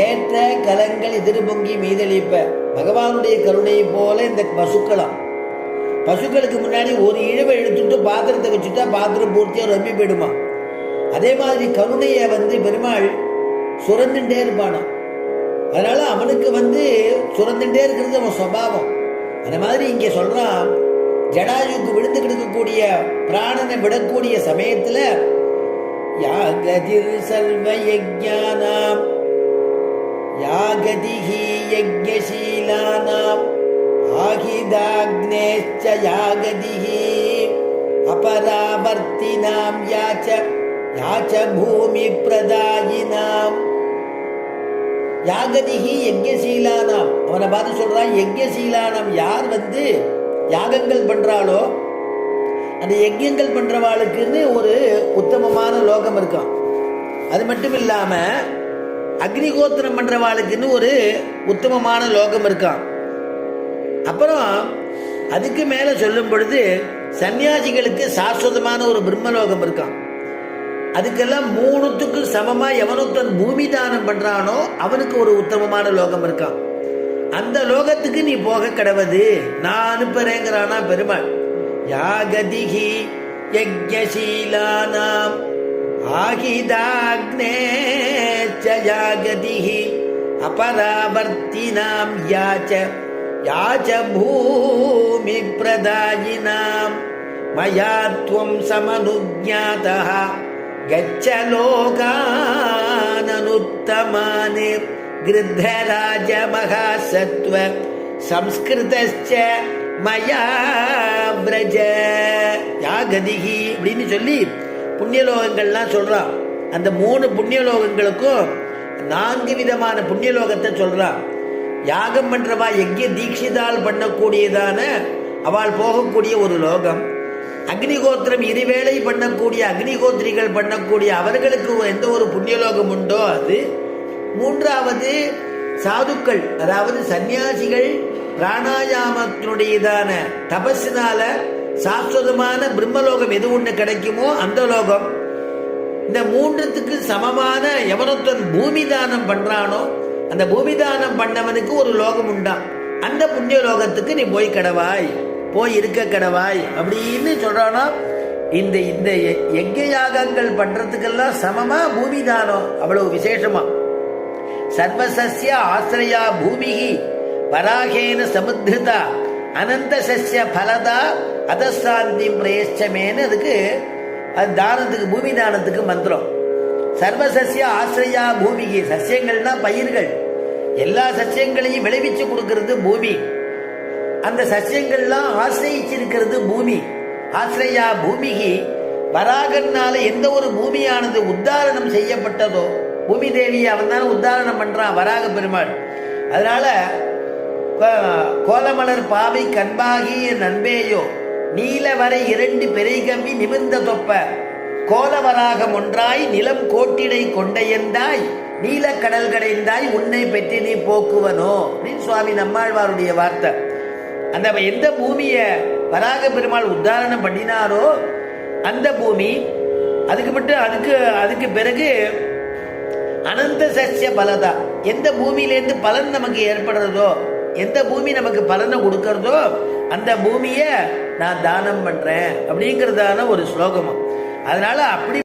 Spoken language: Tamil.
ஏற்ற கலங்கள் எதிர்பொங்கி மீதளிப்ப. பகவானுடைய கருணையை போல இந்த பசுக்களாம். பசுக்களுக்கு முன்னாடி ஒரு இழுவை எடுத்துட்டு பாத்திரத்தை வச்சுட்டா பாத்திரம் பூர்த்தியா ரம்மி போயிடுமா. அதே மாதிரி கருணையை பெருமாள் சுரந்துட்டே இருப்பானா. அதனால அவனுக்கு சுரந்துட்டே இருக்கிறது அவன் சுபாவம். அந்த மாதிரி இங்கே சொல்றான், ஜடாயுக்கு விழுந்து கிடக்கக்கூடிய பிராணனை விடக்கூடிய சமயத்துல யாகதிர் சர்வ யஜ்ஞானாம் யாகதிஹி யஜ்ஞசீலானாம் ஆகிதாக்னேச்ச யாகதிஹி அபராவர்த்தினாம் யாச்ச யாச்ச பூமி பிரதாயினாம். யாகதிஹி யஜ்ஞசீலானாம், அவனை பார்த்து சொல்றான் யஜ்ஞசீலானாம், யார் யாகங்கள் பண்றாளோ அந்த யஜ்யங்கள் பண்றவாளுக்குன்னு ஒரு உத்தமமான லோகம் இருக்கான். அது மட்டும் இல்லாம அக்னிகோத்திரம் பண்றவாளுக்குன்னு ஒரு உத்தமமான லோகம் இருக்கான். அப்புறம் அதுக்கு மேல சொல்லும் பொழுது சன்னியாசிகளுக்கு சாஸ்வதமான ஒரு பிரம்மலோகம் இருக்கான். அதுக்கெல்லாம் மூணுத்துக்கு சமமா எவனொத்தன் பூமி தானம் பண்றானோ அவனுக்கு ஒரு உத்தமமான லோகம் இருக்கான். அந்த லோகத்துக்கு நீ போக கடவது, நான் அனுப்புறேங்கிறானா பெருமாள். யாகதிஹி யஜ்ஞசீலானாம் ஆகிதாக்னேச்ச யாகதிஹி அபராவர்த்தினாம் யாச்ச யாச்ச பூமி பிரதாயினாம் மயா த்வம் சமனுஜ்ஞாதஹ கச்ச லோகானனுத்தமானே கிருத்தராஜ மகாசத்வ சம்ஸ்கிருதஸ்ச மயா வ்ரஜ. யாகதிஹி அப்படின்னு சொல்லி புண்ணியலோகங்கள்லாம் சொல்றான். அந்த 3 புண்ணியலோகங்களுக்கும் 4 விதமான புண்ணியலோகத்தை சொல்றான். யாகம் பண்றவா யஜ்ய தீட்சிதால் பண்ணக்கூடியதான அவள் போகக்கூடிய ஒரு லோகம். அக்னிகோத்திரம் இருவேளை பண்ணக்கூடிய அக்னிகோத்திரிகள் பண்ணக்கூடிய அவர்களுக்கு எந்த ஒரு புண்ணியலோகம் உண்டோ அது. 3வது சாதுக்கள், அதாவது சன்னியாசிகள் பிராணாயாமத்தினுடையதான தபஸினால சாஸ்வதமான பிரம்மலோகம் எது ஒன்று கிடைக்குமோ அந்த லோகம். இந்த 3த்துக்கு சமமான எவனொத்தன் பூமி தானம் பண்றானோ அந்த பூமி தானம் பண்ணவனுக்கு ஒரு லோகம் உண்டாம். அந்த புண்ணிய லோகத்துக்கு நீ போய் கடவாய், போய் இருக்க கடவாய் அப்படின்னு சொல்றானோ. இந்த இந்த யஜ்ஞ யாகங்கள் பண்றதுக்கெல்லாம் சமமா பூமி தானம் அவ்வளவு விசேஷமா. சர்வசஸ்ய ஆசிரியா பூமிஹி வராகேன சமுத்ருதா அனந்த சஸ்ய பலதா அதசாந்தி பிரேஷ்டமேன்னு அதுக்கு அது தானத்துக்கு பூமி தானத்துக்கு மந்திரம். சர்வசஸ்ய ஆசிரியா பூமிகி, சஸ்யங்கள்னா பயிர்கள், எல்லா சஸ்யங்களையும் விளைவிச்சு கொடுக்கிறது பூமி. அந்த சஸ்யங்கள்லாம் ஆசிரியிச்சிருக்கிறது பூமி. ஆசிரியா பூமிகி வராகனால எந்த ஒரு பூமியானது உத்தாரணம் செய்யப்பட்டதோ, பூமி தேவியை அவன் தானே உத்தாரணம் பண்றான் வராக பெருமாள். அதனால கோலமலர் பாவை கண்பாகிய நண்பேயோ நீல வரை 2 பெரை கம்பி நிமிர்ந்த தொப்ப கோலவராகம் ஒன்றாய் நிலம் கோட்டிடை கொண்டையந்தாய் நீல கடல் கடைந்தாய் உன்னை பெற்று நீ போக்குவனோ அப்படின்னு சுவாமி நம்மாழ்வாருடைய வார்த்தை. அந்த எந்த பூமிய வராக பெருமாள் உத்தாரணம் பண்ணினாரோ அந்த பூமி, அதுக்கு பிறகு அனந்த சஸ்ய பலதா, எந்த பூமியிலேருந்து பலன் நமக்கு ஏற்படுறதோ, எந்த பூமி நமக்கு பலனை கொடுக்கறதோ அந்த பூமிய நான் தானம் பண்றேன் அப்படிங்கிறதான ஒரு ஸ்லோகமும். அதனால அப்படி